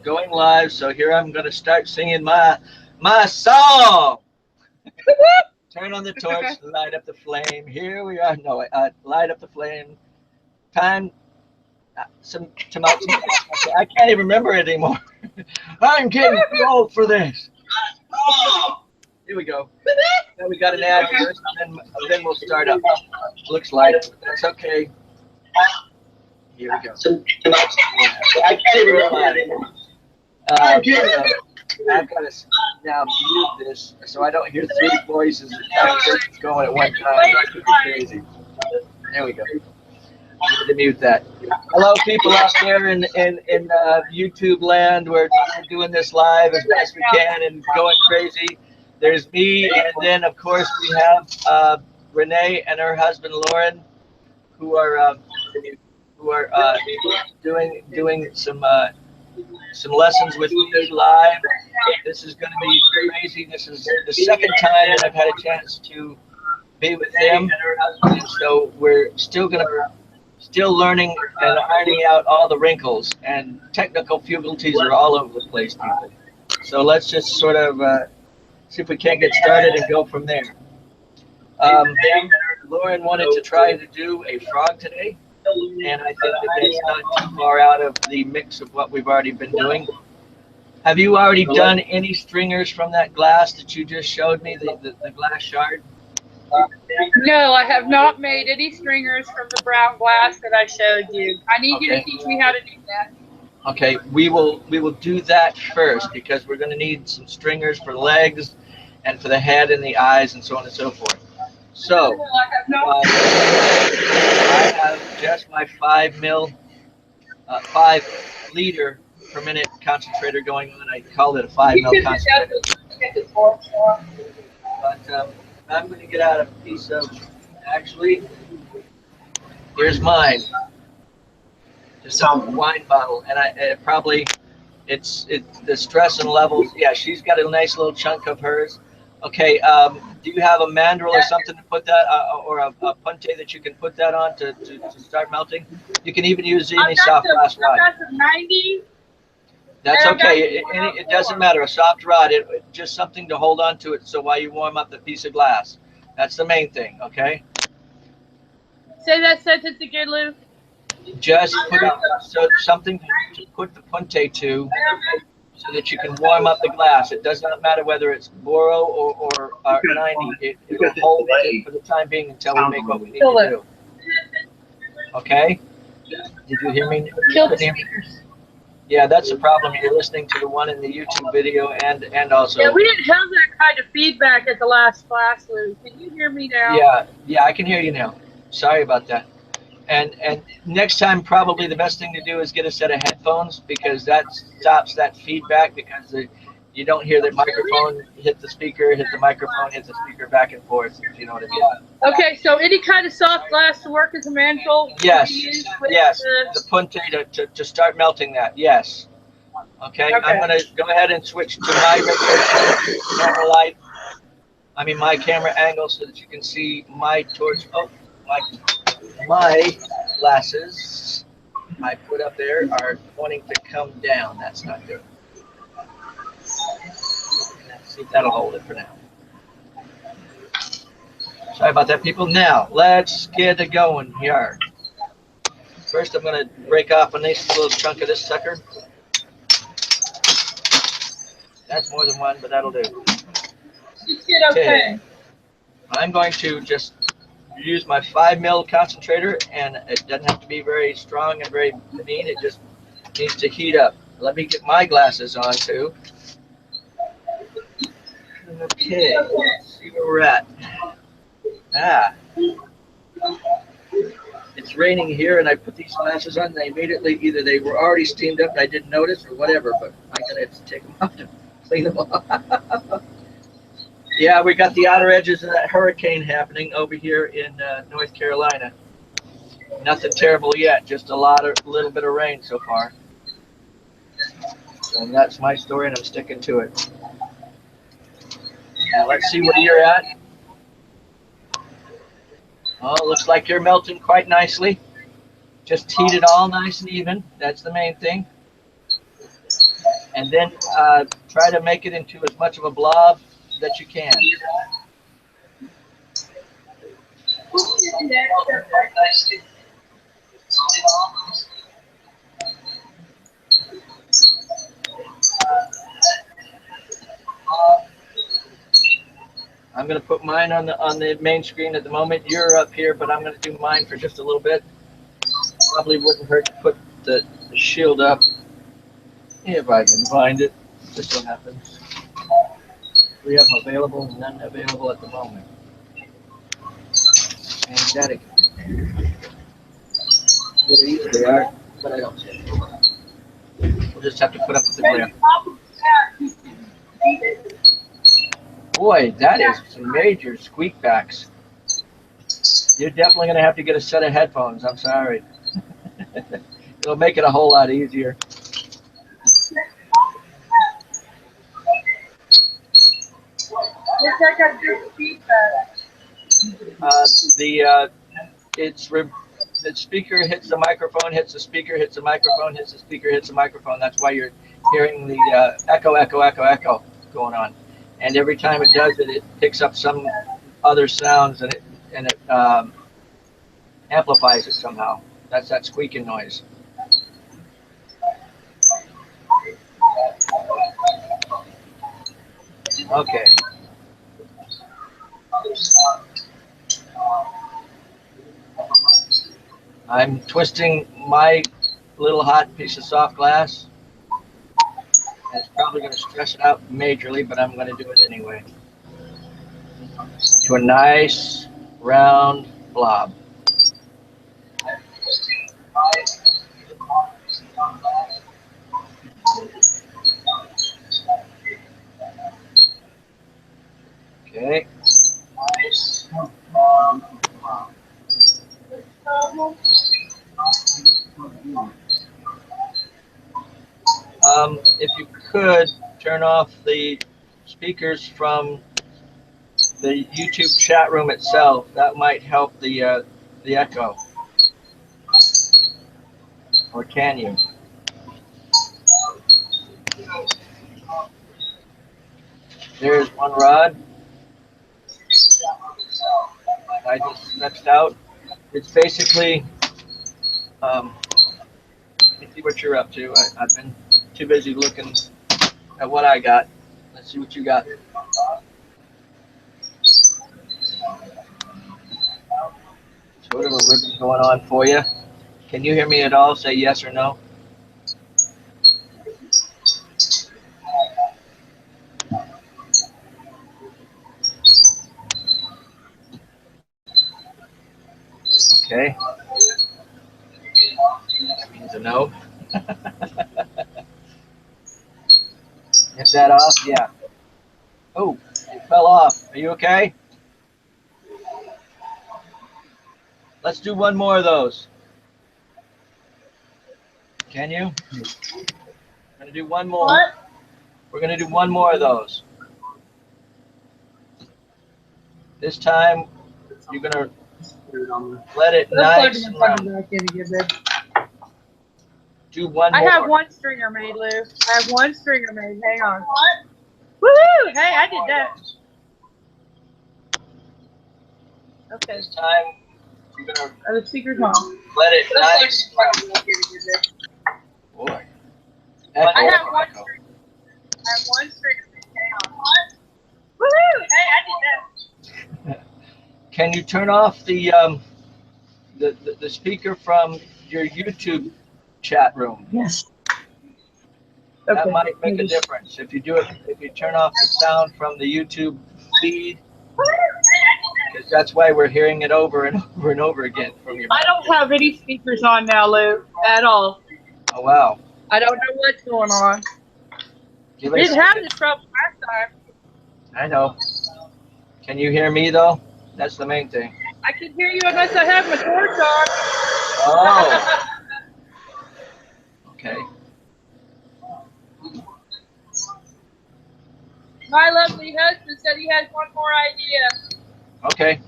going live, so here I'm going to start singing my song. Turn on the torch, light up the flame. Here we are. No, light up the flame. Time. I can't even remember it anymore. I'm getting too old for this. Here we go. Then we got an ad first, and then we'll start up. Looks like that's okay. Here we go. I can't even remember it anymore. I've got to now mute this so I don't hear three voices going at one time. That could be crazy. There we go. I need to mute that. Hello, people out there in YouTube land. We're doing this live as best we can and going crazy. There's me, and then of course we have Renee and her husband Loren, who are doing some lessons with me live. This is going to be crazy. This is the second time that I've had a chance to be with them, and so we're still learning and ironing out all the wrinkles, and technical difficulties are all over the place, people. So let's just sort of see if we can't get started and go from there. Lauren wanted to try to do a frog today, and I think that it's not too far out of the mix of what we've already been doing. Have you already done any stringers from that glass that you just showed me, the glass shard? No, I have not made any stringers from the brown glass that I showed you. I need you to teach me how to do that. Okay, we will do that first, because we're going to need some stringers for legs and for the head and the eyes and so on and so forth. So I have just my 5 liter per minute concentrator going on. I called it a 5 mil concentrator. But I'm going to get out a piece of, actually, here's mine. Just a wine bottle, and it's the stress and levels. Yeah, she's got a nice little chunk of hers. Okay, do you have a mandrel or something to put that, or a punte that you can put that on to start melting? You can even use any soft glass rod. I've got some 90. That's okay. It doesn't matter. A soft rod, just something to hold on to it. So while you warm up the piece of glass, that's the main thing. Okay. Say that sentence again, Lou. Just put it something to put the punte to, so that you can warm up the glass. It does not matter whether it's Boro or 90. It will hold it for the time being until we make what we need to do. Okay? Did you hear me? Yeah, that's the problem. You're listening to the one in the YouTube video and also. Yeah, we didn't have that kind of feedback at the last class, Lou. Can you hear me now? Yeah, I can hear you now. Sorry about that. And next time, probably the best thing to do is get a set of headphones, because that stops that feedback, because you don't hear the microphone hit the speaker, hit the microphone, hit the speaker back and forth, if you know what I mean. Okay, so any kind of soft glass to work as a mantle? Yes, the punte to start melting that, yes. Okay, I'm going to go ahead and switch to my camera light. My camera angle, so that you can see my torch. Oh, my glasses I put up there are wanting to come down. That's not good. Let's see if that'll hold it for now. Sorry about that, people. Now, let's get it going here. First, I'm going to break off a nice little chunk of this sucker. That's more than one, but that'll do. Okay. I'm going to just use my 5 mil concentrator, and it doesn't have to be very strong and very mean. It just needs to heat up. Let me get my glasses on too. Okay, let's see where we're at. It's raining here, and I put these glasses on, and they immediately, either they were already steamed up and I didn't notice, or whatever, but I'm gonna have to take them off to clean them off. Yeah, we got the outer edges of that hurricane happening over here in North Carolina. Nothing terrible yet, just a little bit of rain so far. And that's my story, and I'm sticking to it. Now let's see where you're at. Oh, looks like you're melting quite nicely. Just heat it all nice and even. That's the main thing. and then try to make it into as much of a blob that you can. I'm going to put mine on the main screen at the moment. You're up here, but I'm going to do mine for just a little bit. Probably wouldn't hurt to put the shield up if I can find it. Just what happens. We have them available and none available at the moment. And that again. What they usually are, but I don't see it. We'll just have to put up with the glare. Boy, that is some major squeakbacks. You're definitely going to have to get a set of headphones. I'm sorry. It'll make it a whole lot easier. The speaker hits the microphone, hits the speaker, hits the microphone, hits the speaker, hits the microphone. That's why you're hearing the echo, echo, echo, echo going on. And every time it does it, it picks up some other sounds and it amplifies it somehow. That's that squeaking noise. Okay. I'm twisting my little hot piece of soft glass. It's probably going to stress it out majorly, but I'm going to do it anyway. To a nice round blob. Okay. If you could turn off the speakers from the YouTube chat room itself, that might help the echo. Or can you? There's one rod. I just stretched out. It's basically, let me see what you're up to. I've been too busy looking at what I got. Let's see what you got. Sort of a ribbon going on for you. Can you hear me at all? Say yes or no. Okay. That means a no. Get that off? Yeah. Oh, it fell off. Are you okay? Let's do one more of those. Can you? I'm going to do one more. What? We're going to do one more of those. This time, you're going to let it nice and round. Do one more. I have one stringer made, Lou. I have one stringer made. Hang on. Woohoo! Hey, I did that. Okay. This time, you're going to the speaker's on. Let it nice and round. Boy. I have one stringer made. Hang on. Woohoo! Hey, I did that. Can you turn off the speaker from your YouTube chat room? Yes. That Okay. might make a difference. If you do it, if you turn off the sound from the YouTube feed, because that's why we're hearing it over and over and over again from your. I don't have any speakers on now, Lou, at all. Oh wow. I don't know what's going on. We didn't have this trouble last time. I know. Can you hear me though? That's the main thing. I can hear you unless I have my torch on. Oh. Okay. My lovely husband said he has one more idea. Okay.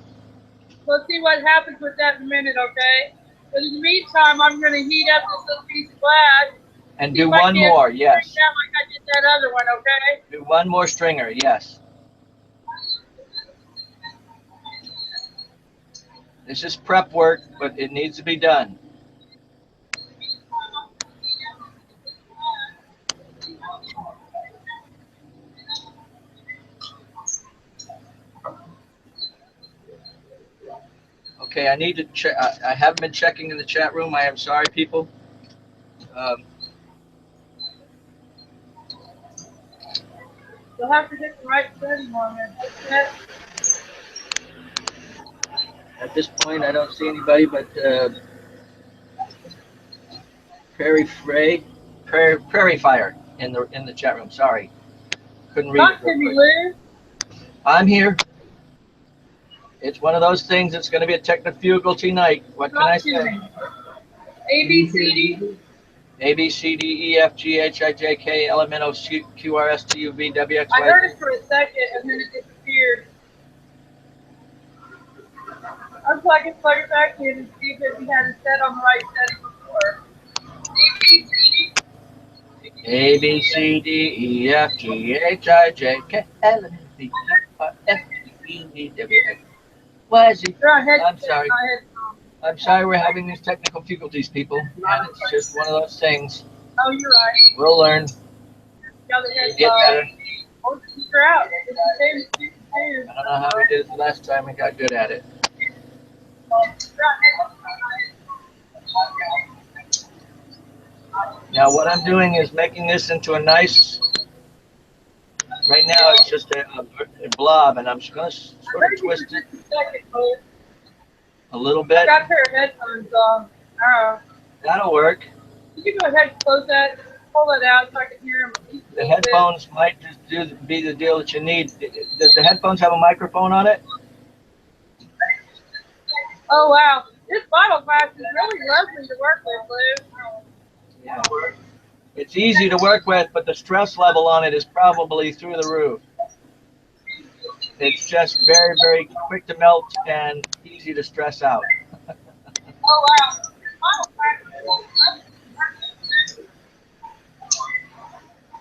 Let's see what happens with that in a minute, okay? But in the meantime, I'm going to heat up this little piece of glass And do one more, yes. Like I did that other one, okay? Do one more stringer, yes. This is prep work, but it needs to be done. Okay, I need to check. I haven't been checking in the chat room. I am sorry, people. You'll have to get the right setting on it. At this point, I don't see anybody but Prairie Fire in the chat room. Sorry, couldn't read Talk it. to me, Liz. I'm here. It's one of those things. It's going to be a technofugal night. What can I say? A B C D. A B C D E F G H I J K L M N O Q R S T U V W X Y. I heard it for a second and then it disappeared. Unplug it, plug it back in, and see if we had it set on the right setting before. A B C D E F G H I J K L M N O Q R S T U V W X Y Z. I'm sorry. I'm sorry we're having these technical difficulties, people. And it's just one of those things. Oh, you're right. We'll learn. Get better. I don't know how we did it the last time. We got good at it. Now what I'm doing is making this into a nice, right now it's just a blob, and I'm just going to sort of twist it a little bit. I got a pair of headphones on. That'll work. You can go ahead and close that, pull it out so I can hear them. The headphones might just be the deal that you need. Does the headphones have a microphone on it? Oh, wow. This bottle glass is really lovely to work with, Lou. Yeah. It's easy to work with, but the stress level on it is probably through the roof. It's just very, very quick to melt and easy to stress out. Oh, wow.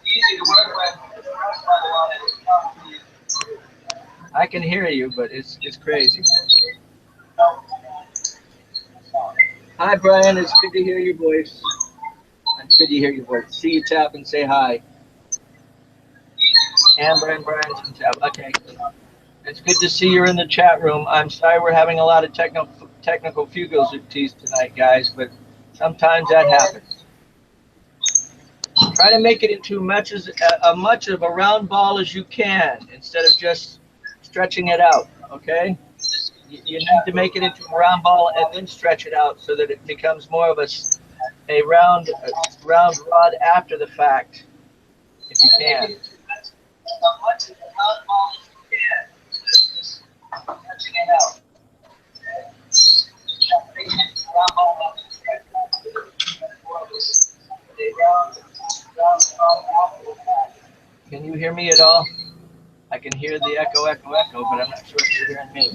Easy to work with. I can hear you, but it's crazy. Hi, Brian. It's good to hear your voice. It's good to hear your voice. See you tap and say hi. Amber and Brian can tap. Okay. It's good to see you're in the chat room. I'm sorry we're having a lot of technical difficulties tonight, guys, but sometimes that happens. Try to make it into much of a round ball as you can instead of just stretching it out, okay? You need to make it into a round ball and then stretch it out so that it becomes more of a round rod after the fact, if you can. Can you hear me at all? I can hear the echo, but I'm not sure if you're hearing me.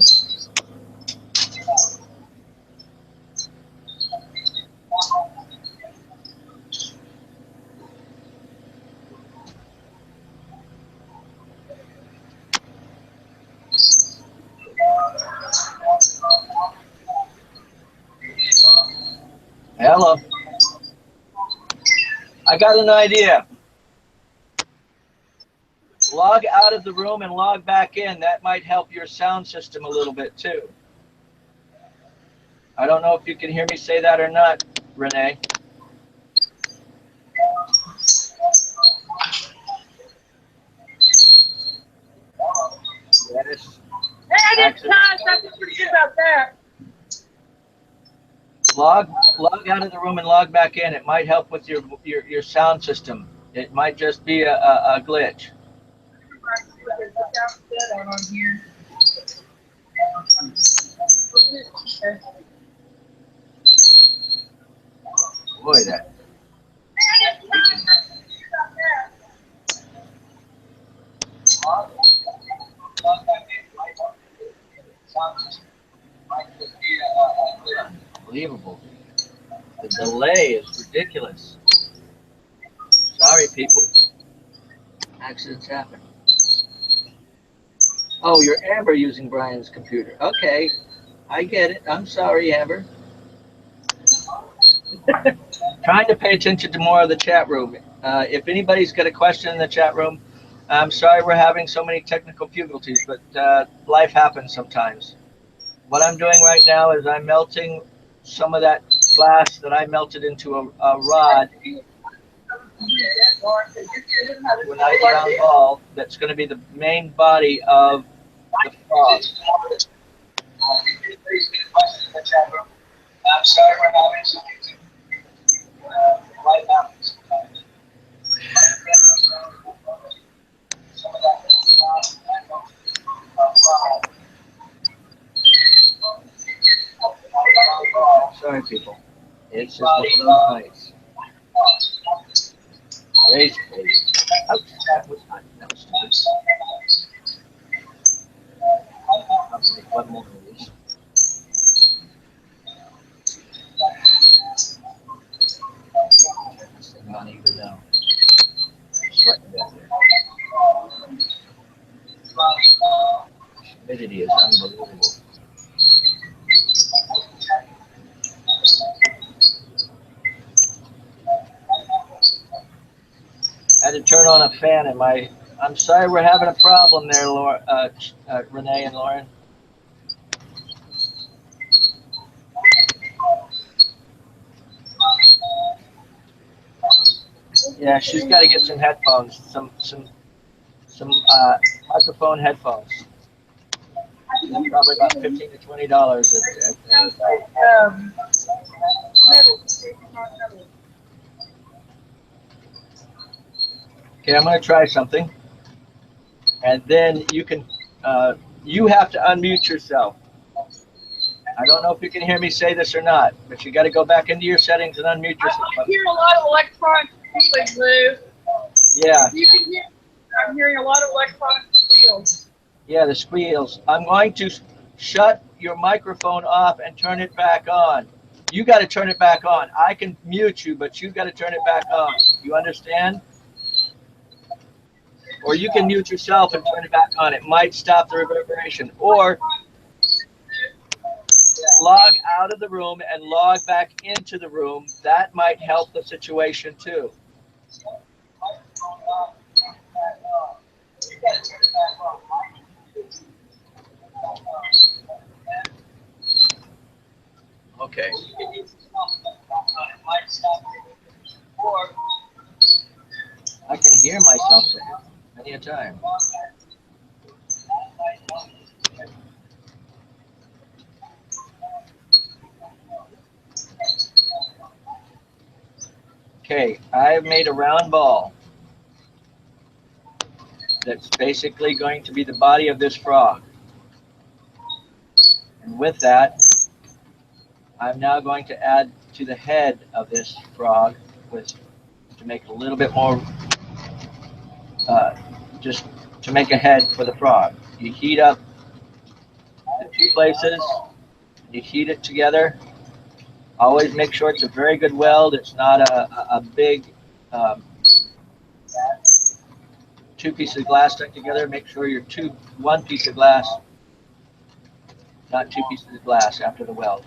Hello. I got an idea. Log out of the room and log back in. That might help your sound system a little bit too. I don't know if you can hear me say that or not, Renee. Yes. Hey, I didn't touch. I just forget about that. Log out of the room and log back in. It might help with your sound system. It might just be a glitch. Boy, that. Unbelievable. The delay is ridiculous. people. Accidents happen. Oh, you're Amber using Brian's computer. Okay, I get it. I'm sorry, Amber. Trying to pay attention to more of the chat room. If anybody's got a question in the chat room, I'm sorry we're having so many technical difficulties, but life happens sometimes. What I'm doing right now is I'm melting some of that glass that I melted into a rod to a nice round ball that's going to be the main body of the frog. I'm sorry we're having some life happens sometimes. Some of that sorry, people. It's just one of those nights. Crazy. Ouch, that was not. That was stupid. I'll make one more of these. Turn this thing on even now. I'm sweating down there. Humidity is unbelievable. I had to turn on a fan in my. I'm sorry we're having a problem there, Renee and Lauren. Yeah, she's got to get some headphones, some microphone headphones. They're probably about $15 to $20 Okay, I'm going to try something, and then you can. You have to unmute yourself. I don't know if you can hear me say this or not, but you got to go back into your settings and unmute yourself. I hear a lot of electronic squeals, Lou. Yeah. You can hear. I'm hearing a lot of electronic squeals. Yeah, the squeals. I'm going to shut your microphone off and turn it back on. You got to turn it back on. I can mute you, but you got to turn it back on. You understand? Or you can mute yourself and turn it back on. It might stop the reverberation. Or log out of the room and log back into the room. That might help the situation too. Okay. I can hear myself say it many a time. Okay, I've made a round ball that's basically going to be the body of this frog. And with that, I'm now going to add to the head of this frog to make a little bit more, just to make a head for the frog. You heat up the two places, you heat it together. Always make sure it's a very good weld. It's not a big two pieces of glass stuck together. Make sure you're one piece of glass, not two pieces of glass after the weld.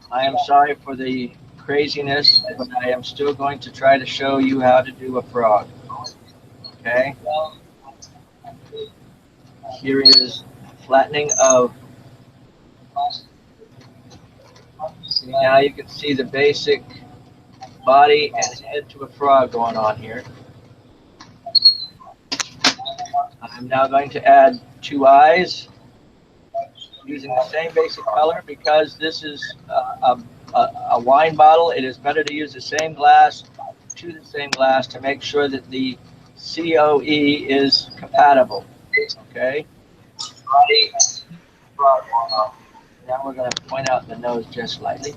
I am sorry for the craziness, but I am still going to try to show you how to do a frog. Okay? Here is flattening of. Now you can see the basic body and head to a frog going on here. I'm now going to add two eyes using the same basic color. Because this is a wine bottle, it is better to use the same glass to make sure that the COE is compatible. Okay? Now we're going to point out the nose just slightly.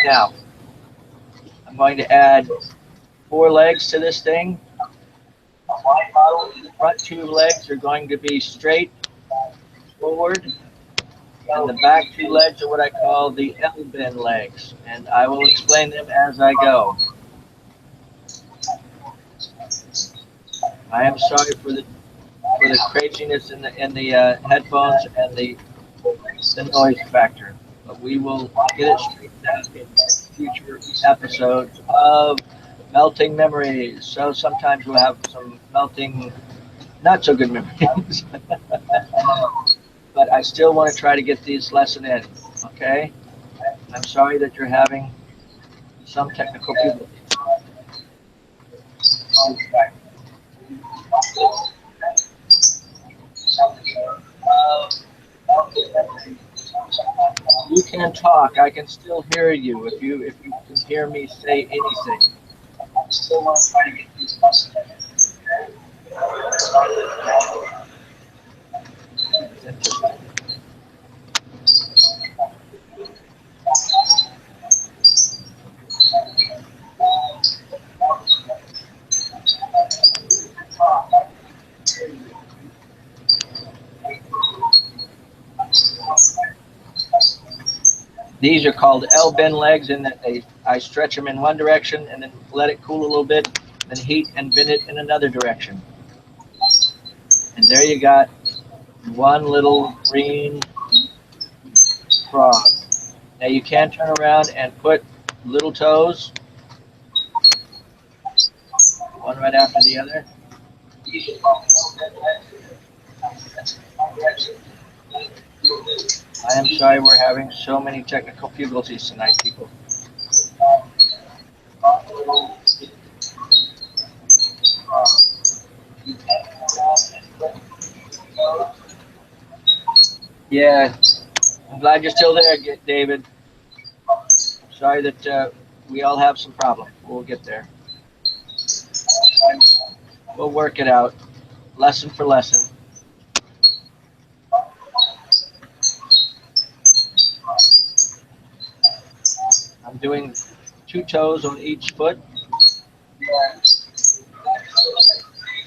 Now, I'm going to add 4 legs to this thing. The front 2 legs are going to be straight forward. And the back two legs are what I call the L-bend legs, and I will explain them as I go. I am sorry for the craziness in the headphones and the noise factor, but we will get it straightened out in future episodes of melting memories. So sometimes we'll have some melting, not so good memories, but I still want to try to get these lesson in. Okay, I'm sorry that you're having some technical difficulties. You can talk. I can still hear you. If you can hear me say anything. These are called L-bend legs, in that I stretch them in one direction and then let it cool a little bit, then heat and bend it in another direction. And there you got one little green frog. Now you can turn around and put little toes, one right after the other. I am sorry we're having so many technical difficulties tonight, people. Yeah, I'm glad you're still there, David. Sorry that we all have some problems. We'll get there. We'll work it out, lesson for lesson. I'm doing 2 toes on each foot.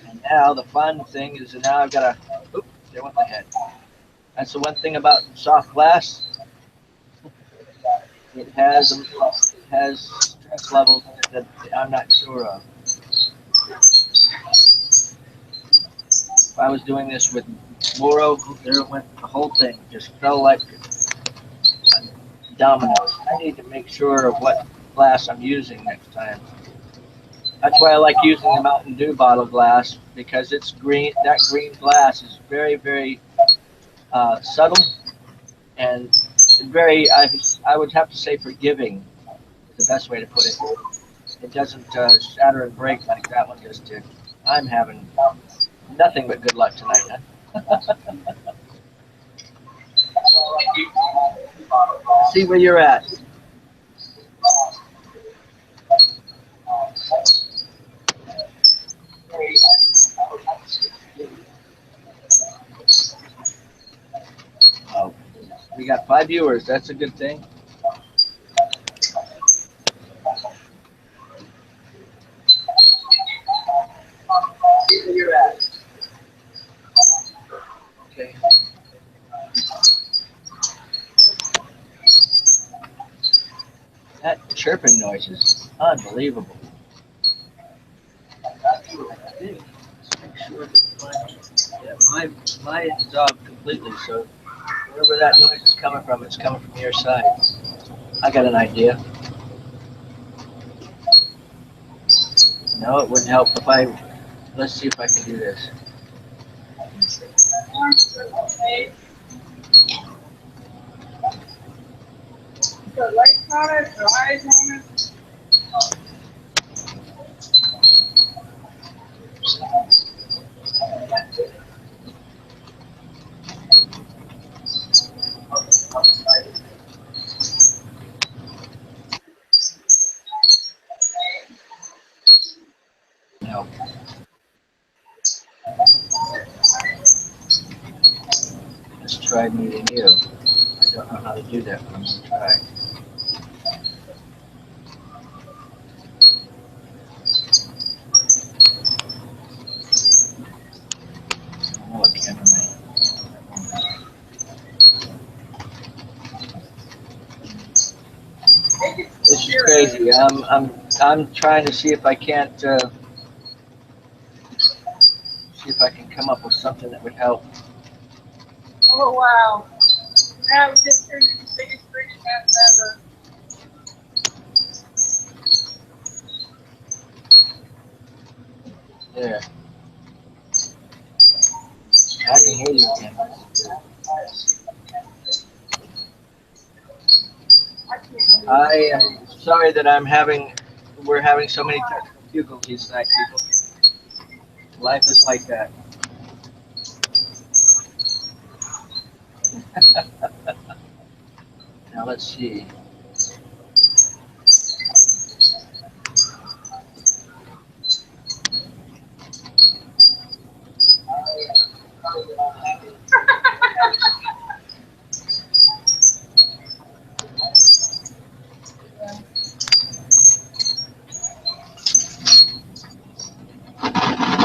And now the fun thing is that now I've got a, oops, there went my head. That's the one thing about soft glass. It has stress levels that I'm not sure of. If I was doing this with Moro, there went the whole thing. Just fell like dominoes. I need to make sure of what glass I'm using next time. That's why I like using the Mountain Dew bottle glass, because it's green. That green glass is very, very subtle and very, I would have to say, forgiving is the best way to put it. It doesn't shatter and break like that one just did. I'm having nothing but good luck tonight, huh? See where you're at. Oh, we got 5 viewers. That's a good thing. See where you're at. Okay. That chirping noise is unbelievable. Let's make sure that my is off completely, so wherever that noise is coming from, it's coming from your side. I got an idea. No, it wouldn't help if I, let's see if I can do this. The lights on it, the eyes on it. No. Let's try meeting you. I don't know how to do that, but I'm going to try. Oh, cameraman. crazy. I'm trying to see if I can't see if I can come up with something that would help. Oh wow. That was just turned into the biggest freaking mess ever. There. I can hear you again. I am sorry that we're having so many technical difficulties tonight, people. Life is like that. Now let's see.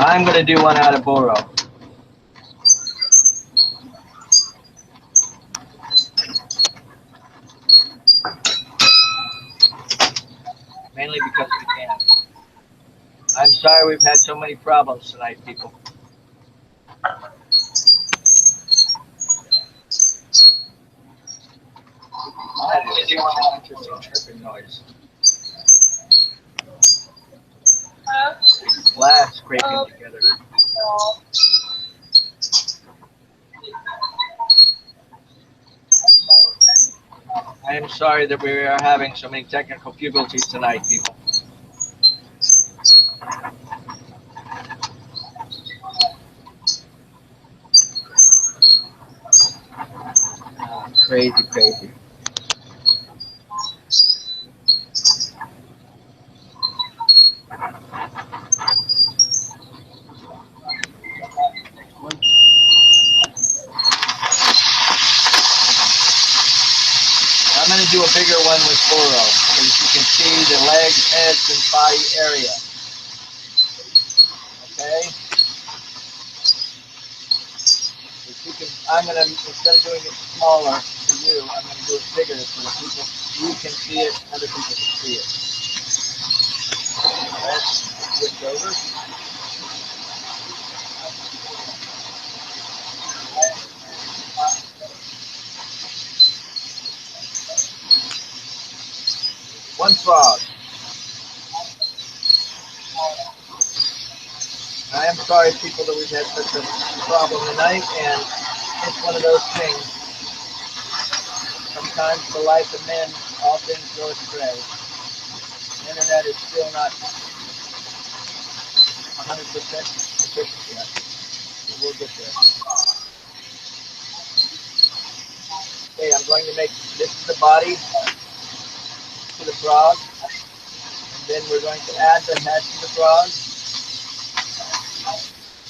I'm going to do one out of boro. Mainly because we can. I'm sorry we've had so many problems tonight, people. That is such an interesting chirping noise. Glass scraping together. I am sorry that we are having so many technical difficulties tonight, people. Crazy, crazy. I'm going to do a bigger one with boro, so you can see the legs, heads, and body area. Okay? If you can, I'm going to, instead of doing it smaller for you, I'm going to do it bigger so that people, you can see it, other people can see it. Let's switch over. One frog. I am sorry, people, that we've had such a problem tonight, and it's one of those things. Sometimes the life of men, all things go astray. The internet is still not 100% efficient yet, but we'll get there. Okay, I'm going to make, this is the body to the frog, and then we're going to add the head to the frog.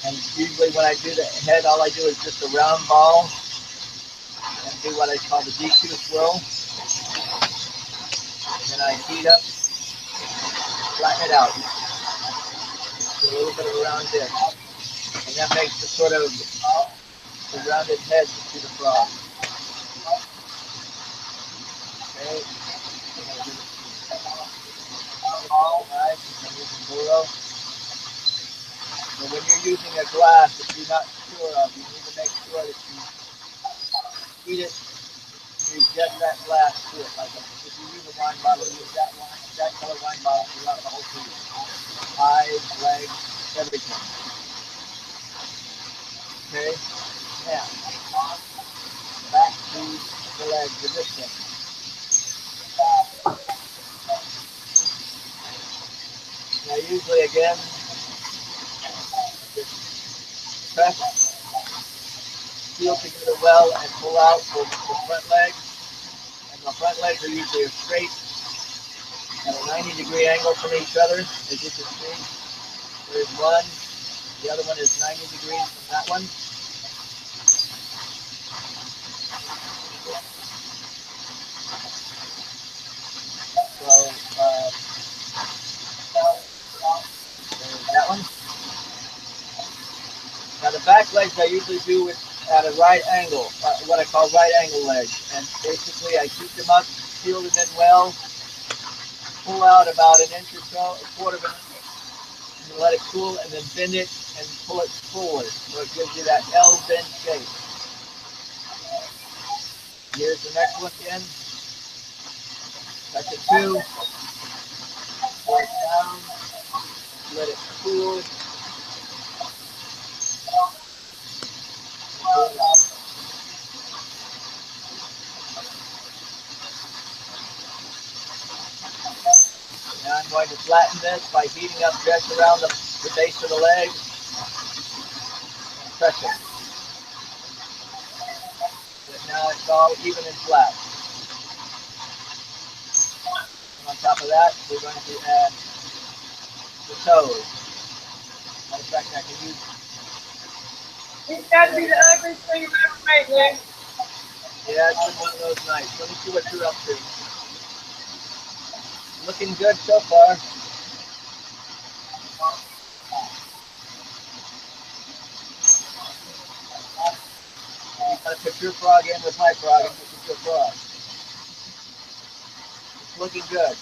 And usually when I do the head, all I do is just a round ball and do what I call the DQ swirl. And then I heat up, flatten it out. Do a little bit of a round dip. And that makes the sort of the rounded head to the frog. Okay. Alright, I'm using boro. So when you're using a glass that you're not sure of, you need to make sure that you heat it and you jet that glass to it. Like if you use a wine bottle, use that color wine bottle throughout the whole food. Eyes, legs, everything. Okay? Now, back to the legs of this thing. Now usually again, just press, seal together well and pull out the front legs. And the front legs are usually straight at a 90-degree angle from each other, as you can see. There's one, the other one is 90 degrees from that one. So, there's that one. Now the back legs I usually do at a right angle, what I call right angle legs. And basically I keep them up, seal them in well, pull out about an inch or so, a quarter of an inch, and let it cool, and then bend it and pull it forward, so it gives you that L bend shape. Here's the next one again. Section 2. Pull it down, let it cool. Pull it out. Now I'm going to flatten this by heating up just around the base of the leg and pressing. But now it's all even and flat. And on top of that, we're going to add the toes. Matter of fact, I can use. It's got to be the ugliest thing you've ever made, Luke. Yeah, it's been one of those nights. Let me see what you're up to. Looking good so far. You gotta put your frog in with my frog and put your frog. It's looking good.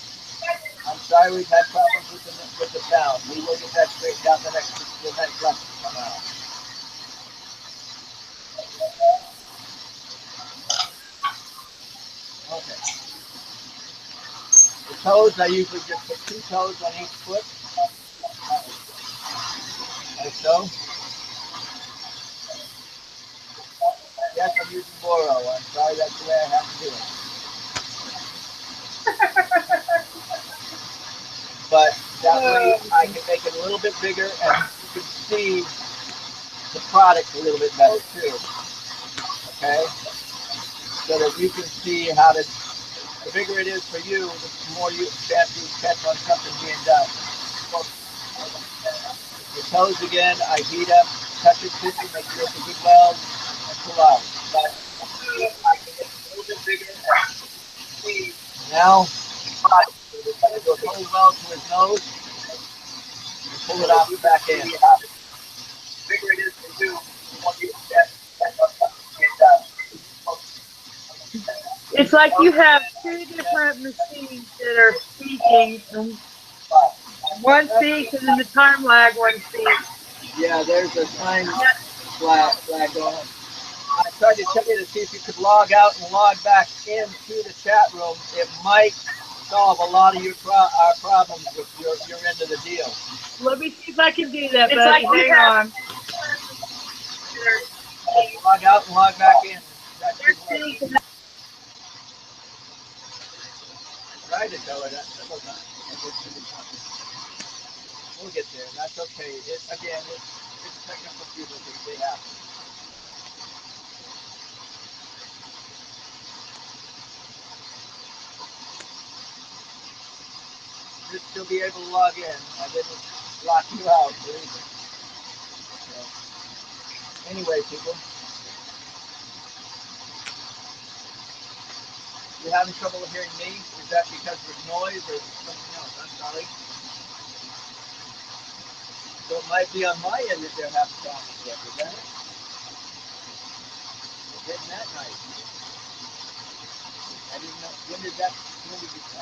I'm sorry we've had problems with the sound. We will get that straightened out the next lesson somehow. Okay. The toes, I usually just put 2 toes on each foot. Like so. Yes, I'm using Boro. I'm sorry, that's the way I have to do it. But that way I can make it a little bit bigger and you can see the product a little bit better too. Okay? So that you can see how to, the bigger it is for you, the more you chance you catch on something being done. The toes again, I heat up, touch it quickly, make sure it's a good weld, and pull out. But I can get a little bit bigger. Now, I go whole weld to his nose and pull it out the back end. The bigger it is for you, the more you catch on something being done. It's like you have 2 different machines that are speaking. One speaks and then the time lag one speaks. Yeah, there's a time flag on it. I tried to tell you to see if you could log out and log back into the chat room. It might solve a lot of our problems with your end of the deal. Let me see if I can do that, buddy. Hang on. Log out and log back in. That should work. I tried to tell her that. We'll get there. That's okay. It's technical difficulties. They happen. You'll still be able to log in. I didn't lock you out, believe me. So, anyway, people, you're having trouble hearing me? Is that because there's noise or something else? I'm sorry. So it might be on my end that they're having problems with, is that it? It's getting that nice. I didn't know.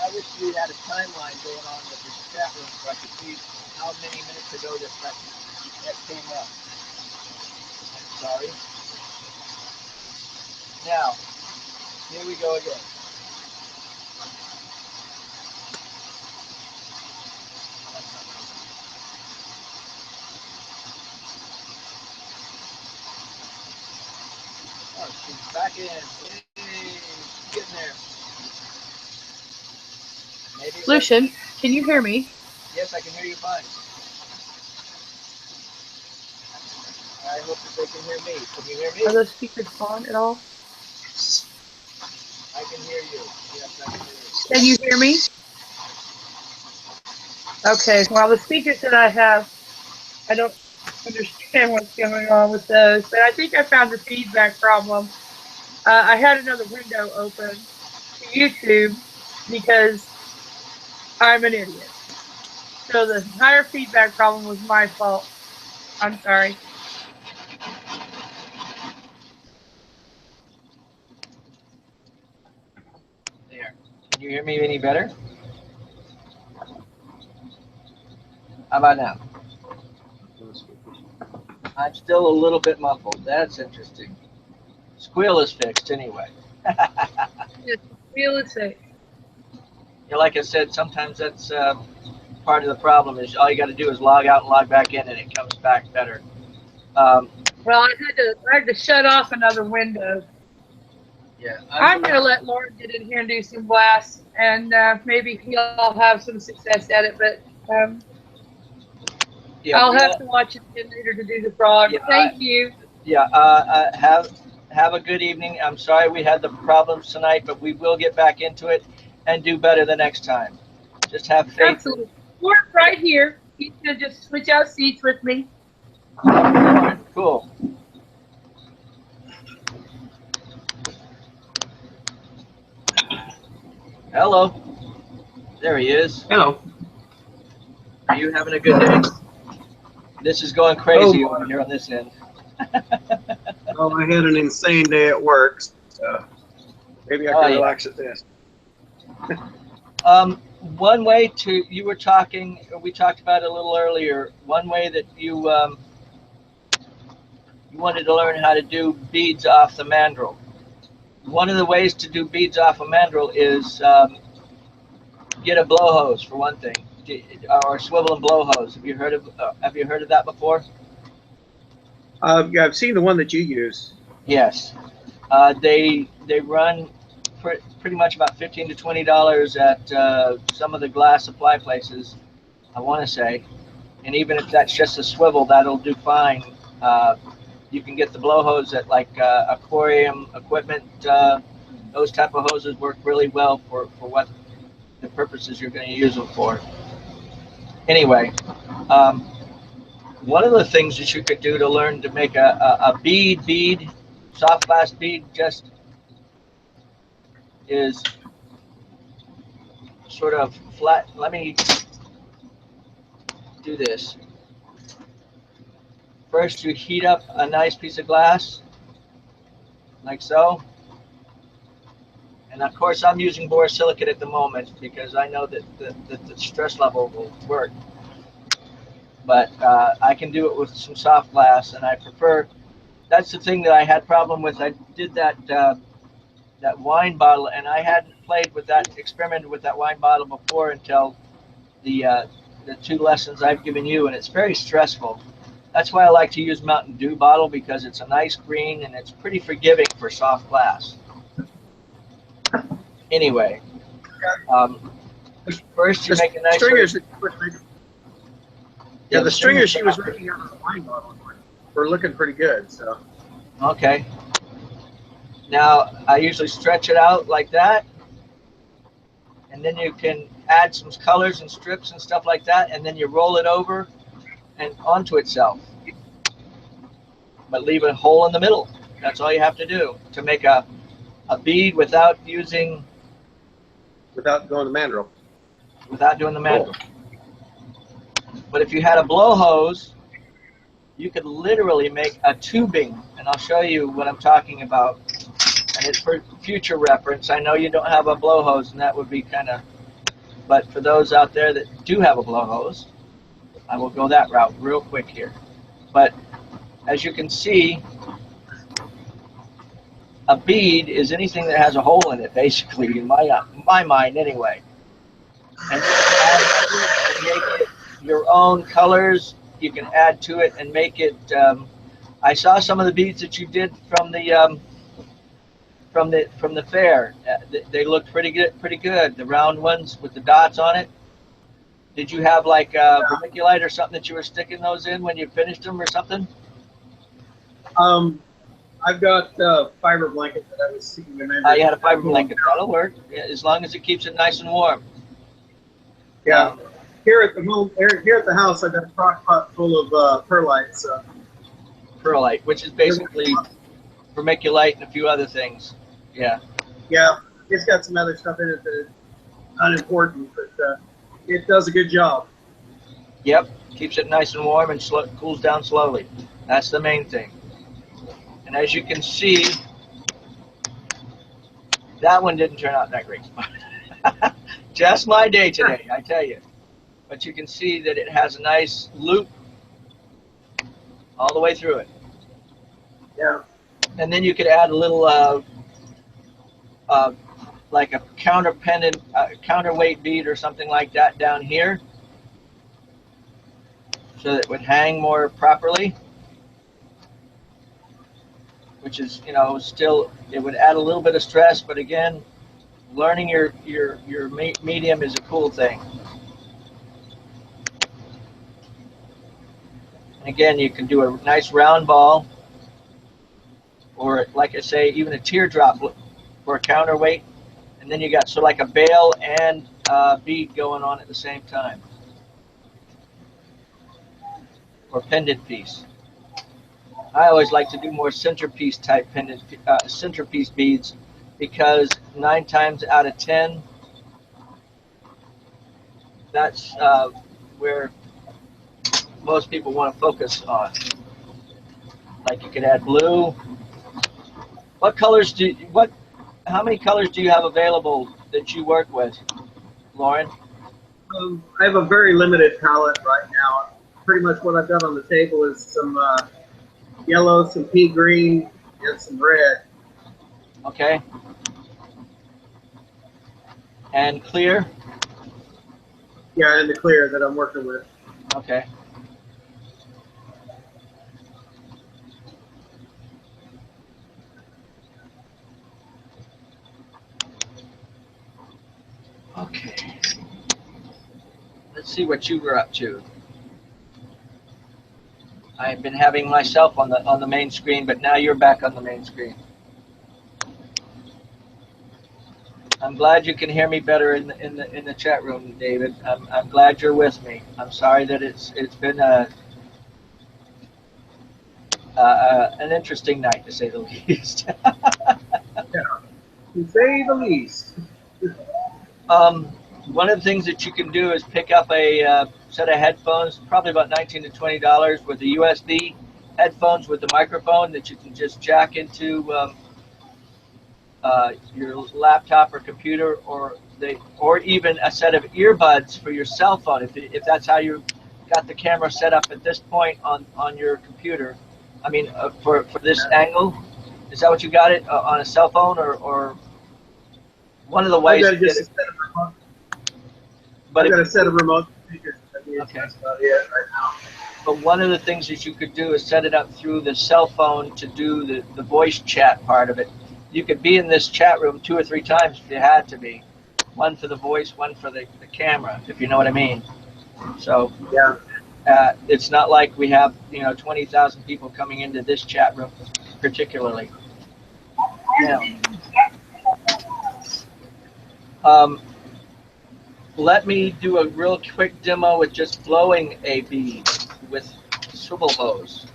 I wish we had a timeline going on with the chat room so I could see how many minutes ago that came up. I'm sorry. Now, here we go again. Oh, she's back in. Hey, getting there. Maybe Lucian, can you hear me? Yes, I can hear you fine. I hope that they can hear me. Can you hear me? Are those speakers on at all? I can hear you. Yes, I can hear you. Can you hear me? Okay, well, the speakers that I have, I don't understand what's going on with those, but I think I found the feedback problem. I had another window open to YouTube because I'm an idiot. So the entire feedback problem was my fault. I'm sorry. There. Can you hear me any better? How about now? I'm still a little bit muffled. That's interesting. Squeal is fixed anyway. It's realistic. Like I said, sometimes that's part of the problem is all you got to do is log out and log back in, and it comes back better. Well, I had to shut off another window. Yeah, I'm going to let Lauren get in here and do some glass, and maybe he'll have some success at it, but yeah, I'll have to watch it again later to do the frog. Yeah, Thank you. yeah. Have a good evening. I'm sorry we had the problems tonight, but we will get back into it and do better the next time. Just have faith. Absolutely. Lauren's right here. He's going to just switch out seats with me. Cool. Hello. There he is. Hello. Are you having a good day? This is going crazy over here on this end. Well, I had an insane day at work, so maybe I can relax at this. One way to, we talked about it a little earlier, one way that you wanted to learn how to do beads off the mandrel. One of the ways to do beads off a mandrel is get a blow hose for one thing, or swivel and blow hose. Have you heard of that before? Yeah, I've seen the one that you use. Yes, they run pretty much about $15 to $20 at some of the glass supply places, I want to say, and even if that's just a swivel, that'll do fine. You can get the blow hose at like aquarium equipment. Those type of hoses work really well for what the purposes you're going to use them for. Anyway, one of the things that you could do to learn to make a bead, soft glass bead, just is sort of flat. Let me do this. First, you heat up a nice piece of glass, like so. And of course, I'm using borosilicate at the moment because I know that the stress level will work. But I can do it with some soft glass, and I prefer. That's the thing that I had problem with. I did that wine bottle, and I hadn't experimented with that wine bottle before until the 2 lessons I've given you, and it's very stressful. That's why I like to use Mountain Dew bottle, because it's a nice green and it's pretty forgiving for soft glass. Anyway, first you make a nice stringers. Yeah, the stringers she was making out of the wine bottle were looking pretty good. So. Okay. Now I usually stretch it out like that, and then you can add some colors and strips and stuff like that, and then you roll it over and onto itself, but leave a hole in the middle. That's all you have to do to make a bead without going the mandrel. Without doing the mandrel. But if you had a blow hose, you could literally make a tubing, and I'll show you what I'm talking about. And it's for future reference. I know you don't have a blow hose, and that would be kind of, but for those out there that do have a blow hose, I will go that route real quick here. But as you can see, a bead is anything that has a hole in it, basically, in my mind anyway. And you can make it your own colors. You can add to it and make it. I saw some of the beads that you did from the fair. They looked pretty good. The round ones with the dots on it. Did you have like a vermiculite or something that you were sticking those in when you finished them or something? I've got fiber blanket that I was sticking in. You had a fiber blanket. That'll work, as long as it keeps it nice and warm. Yeah. Here at the house, I've got a crock pot full of perlite. So. Perlite, which is basically vermiculite and a few other things. Yeah. Yeah, it's got some other stuff in it that is unimportant, but it does a good job. Yep, keeps it nice and warm and cools down slowly. That's the main thing. And as you can see, that one didn't turn out that great. Just my day today, I tell you. but you can see that it has a nice loop all the way through it. Yeah. And then you could add a little like a counterweight bead or something like that down here, so that it would hang more properly, which is, you know, still, it would add a little bit of stress, but again, learning your medium is a cool thing. And again, you can do a nice round ball, or like I say, even a teardrop for a counterweight, and then you got sort of like a bail and bead going on at the same time, or pendant piece. I always like to do more centerpiece type centerpiece beads, because 9 times out of 10, that's where most people want to focus on. Like you could add blue. What colors how many colors do you have available that you work with, Loren? I have a very limited palette right now. Pretty much what I've got on the table is some yellow, some pea green, and some red. Okay. And clear? Yeah, and the clear that I'm working with. Okay. Okay. Let's see what you were up to. I've been having myself on the main screen, but now you're back on the main screen. I'm glad you can hear me better in the chat room, David. I'm glad you're with me. I'm sorry that it's been an interesting night, to say the least. Yeah, to say the least. One of the things that you can do is pick up a set of headphones, probably about $19 to $20, with the USB headphones with the microphone that you can just jack into your laptop or computer, or even a set of earbuds for your cell phone, if that's how you got the camera set up at this point on your computer. I mean, for this angle, is that what you got it on a cell phone, or one of the ways? I've got just a set of remote. But I've got a set of remote speakers. Okay. That's about it right now. But one of the things that you could do is set it up through the cell phone to do the voice chat part of it. You could be in this chat room 2 or 3 times if you had to be. One for the voice, one for the camera, if you know what I mean. So yeah, it's not like we have 20,000 people coming into this chat room particularly. Now, let me do a real quick demo with just blowing a bead with swivel hose.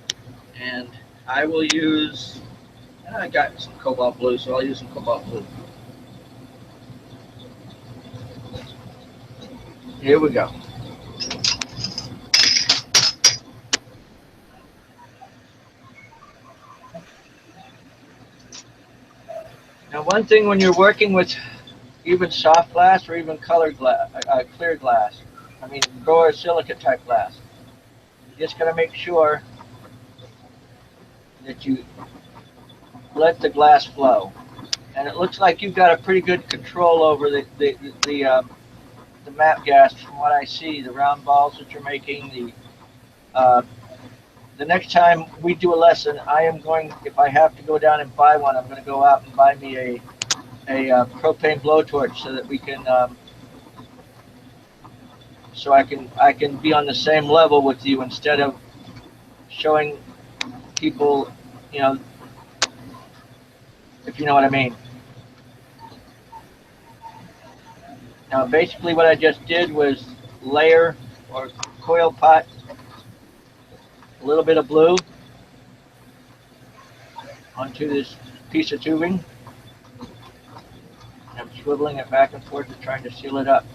And I will use, I got some cobalt blue, so I'll use some cobalt blue. Here we go. Now, one thing when you're working with even soft glass or even colored glass, clear glass, I mean borosilicate type glass, you just got to make sure that you let the glass flow. And it looks like you've got a pretty good control over the map gas from what I see, the round balls that you're making. The next time we do a lesson, I am going, if I have to go down and buy one, I'm going to go out and buy me a propane blowtorch so that we can, so I can be on the same level with you instead of showing people, if you know what I mean. Now, basically what I just did was layer or coil pot a little bit of blue onto this piece of tubing. I'm swiveling it back and forth and trying to seal it up.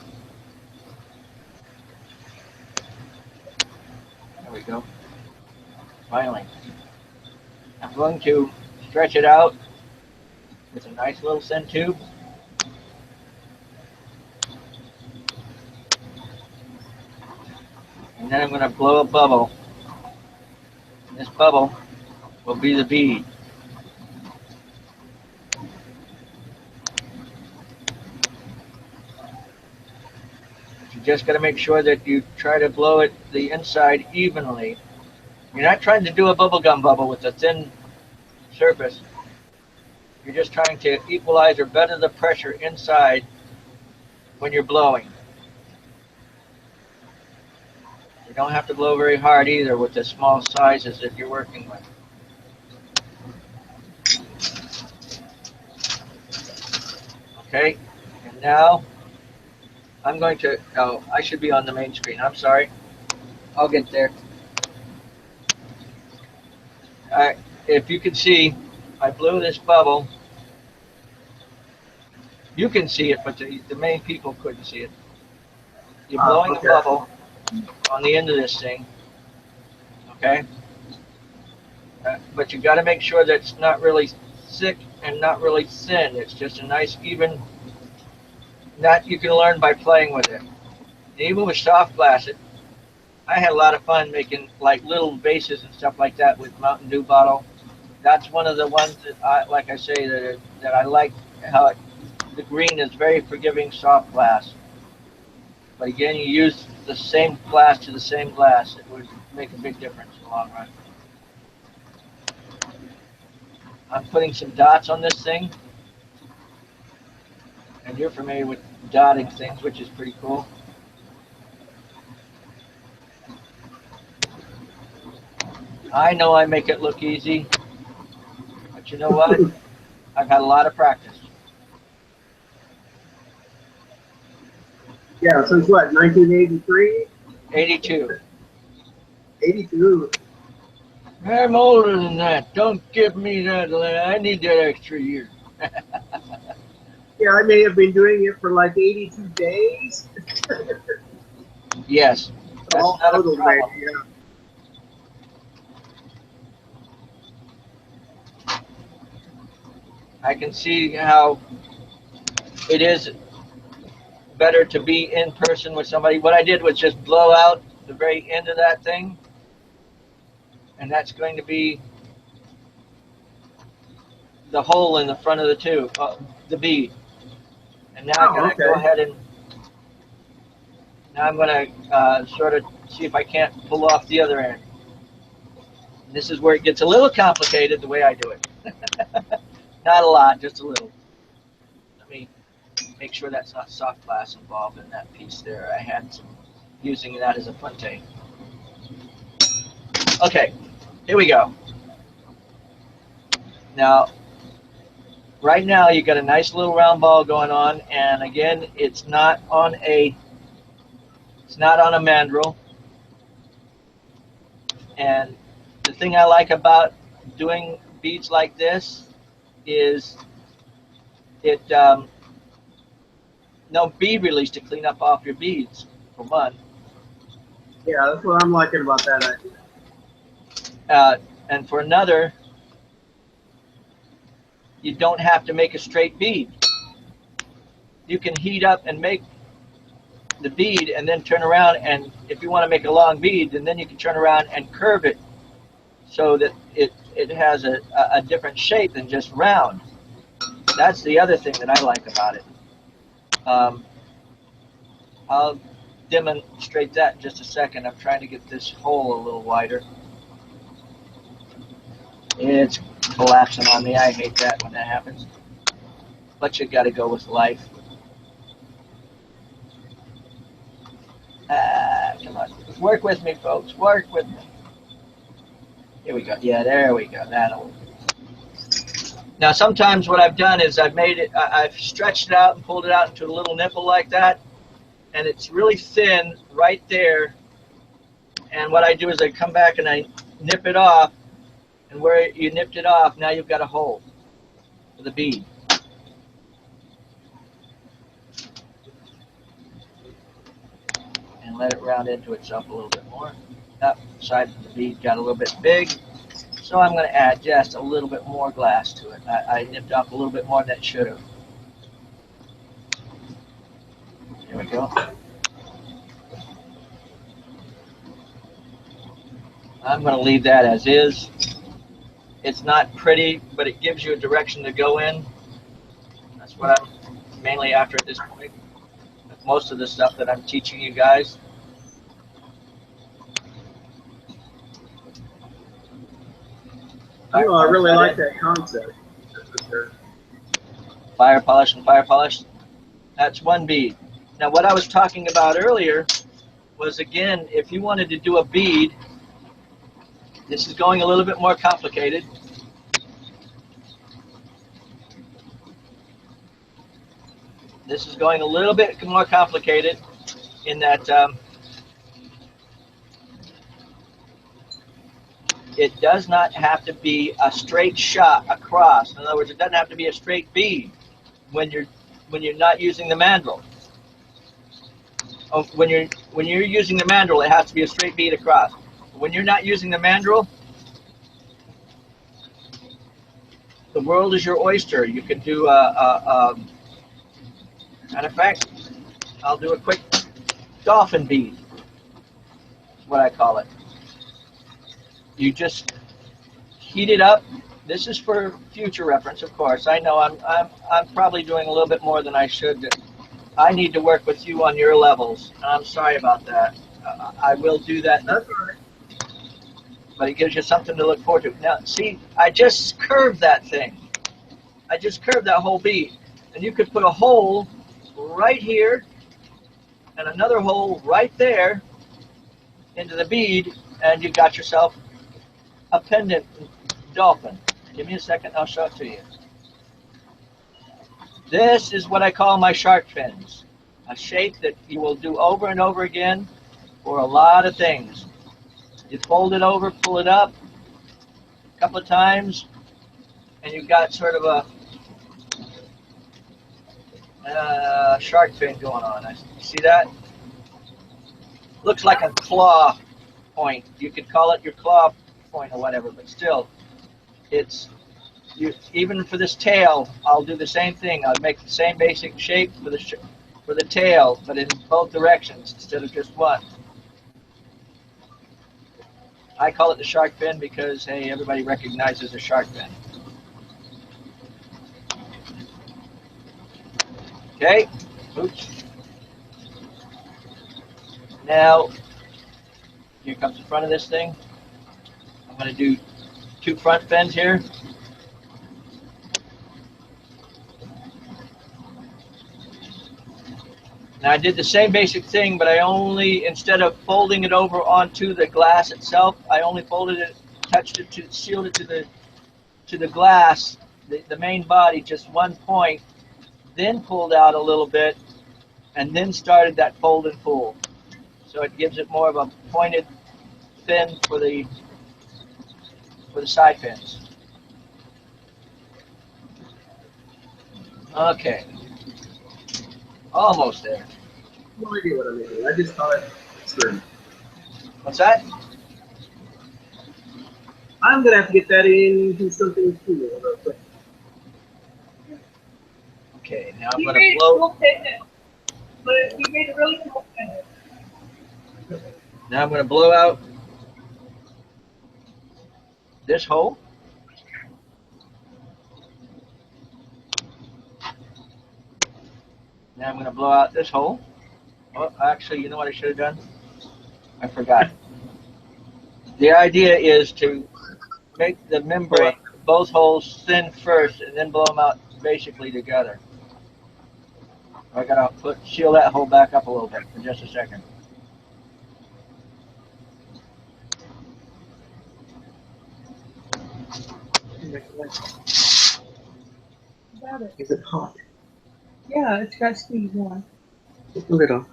There we go. Finally. I'm going to stretch it out with a nice little send tube. And then I'm going to blow a bubble. And this bubble will be the bead. You just got to make sure that you try to blow it the inside evenly. You're not trying to do a bubblegum bubble with a thin surface. You're just trying to equalize or better the pressure inside when you're blowing. You don't have to blow very hard either with the small sizes that you're working with. Okay, and now I'm going to, oh, I should be on the main screen. I'm sorry. I'll get there. All right, if you can see, I blew this bubble. You can see it, but the main people couldn't see it. You're blowing a bubble on the end of this thing, okay? But you got to make sure that it's not really thick and not really thin. It's just a nice even. That you can learn by playing with it. And even with soft glass, I had a lot of fun making like little vases and stuff like that with Mountain Dew bottle. That's one of the ones that I, like I say, that I like how the green is very forgiving soft glass. But again, you use the same glass to the same glass, it would make a big difference in the long run. I'm putting some dots on this thing. And you're familiar with dotting things, which is pretty cool. I know I make it look easy, but you know what? I've had a lot of practice. Yeah, since what, 1983? 82. 82. I'm older than that. Don't give me that. I need that extra year. Yeah, I may have been doing it for like 82 days. Yes, that's All not a total, problem. yeah. I can see how it is better to be in person with somebody. What I did was just blow out the very end of that thing, and that's going to be the hole in the front of the tube, the bead. And now I'm going to go ahead and now I'm going to sort of see if I can't pull off the other end. And this is where it gets a little complicated the way I do it. Not a lot, just a little. Let me make sure that's not soft glass involved in that piece there. I had some using that as a puente. Okay, here we go. Now, right now you got a nice little round ball going on, and again, it's not on a mandrel. And the thing I like about doing beads like this is it no bead release to clean up off your beads, for one. Yeah, that's what I'm liking about that idea. And for another, you don't have to make a straight bead. You can heat up and make the bead and then turn around, and if you want to make a long bead, then you can turn around and curve it so that it has a different shape than just round. That's the other thing that I like about it. I'll demonstrate that in just a second. I'm trying to get this hole a little wider. It's collapsing on me. I hate that when that happens. But you got to go with life. Come on. Work with me, folks. Work with me. Here we go. Yeah, there we go. That'll work. Now, sometimes what I've done is I've stretched it out and pulled it out into a little nipple like that. And it's really thin right there. And what I do is I come back and I nip it off. And where you nipped it off, now you've got a hole for the bead. And let it round into itself a little bit more. That side of the bead got a little bit big. So I'm going to add just a little bit more glass to it. I nipped off a little bit more than it should have. There we go. I'm going to leave that as is. It's not pretty, but it gives you a direction to go in. That's what I'm mainly after at this point. With most of the stuff that I'm teaching you guys. I really like that concept. That's for sure. Fire polish and fire polish. That's one bead. Now what I was talking about earlier was, again, if you wanted to do a bead, this is going a little bit more complicated. This is going a little bit more complicated in that it does not have to be a straight shot across. In other words, it doesn't have to be a straight bead when you're not using the mandrel. When you're using the mandrel, it has to be a straight bead across. When you're not using the mandrel, the world is your oyster. You can do matter of fact, I'll do a quick dolphin bead. That's what I call it. You just heat it up. This is for future reference, of course. I know I'm probably doing a little bit more than I should. I need to work with you on your levels. I'm sorry about that. I will do that. That's all right. But it gives you something to look forward to. Now, see, I just curved that thing. I just curved that whole bead. And you could put a hole right here and another hole right there into the bead, and you got yourself a pendant dolphin. Give me a second, I'll show it to you. This is what I call my shark fins, a shape that you will do over and over again for a lot of things. You fold it over, pull it up a couple of times, and you've got sort of a shark fin going on. You see that? Looks like a claw point. You could call it your claw point or whatever, but still, it's even for this tail. I'll do the same thing. I'll make the same basic shape for the tail, but in both directions instead of just one. I call it the shark fin because, hey, everybody recognizes a shark fin. Okay. Oops. Now, here comes the front of this thing. I'm going to do 2 front fins here. Now I did the same basic thing, but I only, instead of folding it over onto the glass itself, I only folded it, touched it, sealed it to the glass, the main body, just one point, then pulled out a little bit, and then started that fold and pull. So it gives it more of a pointed fin for the side fins. Okay. Almost there. No idea what I mean. I just call it experiment. What's that? I'm gonna have to get that into something cool real quick. Okay, now I'm He going made to a blow. cool pendant, but he made a really cool pendant. Now I'm going to blow out this hole. Now I'm going to blow out this hole. Oh, actually, you know what I should have done? I forgot. The idea is to make the membrane, both holes thin first, and then blow them out basically together. I got to seal that hole back up a little bit for just a second. Got it. Is it hot? Yeah, it's got squeeze on. Just a little.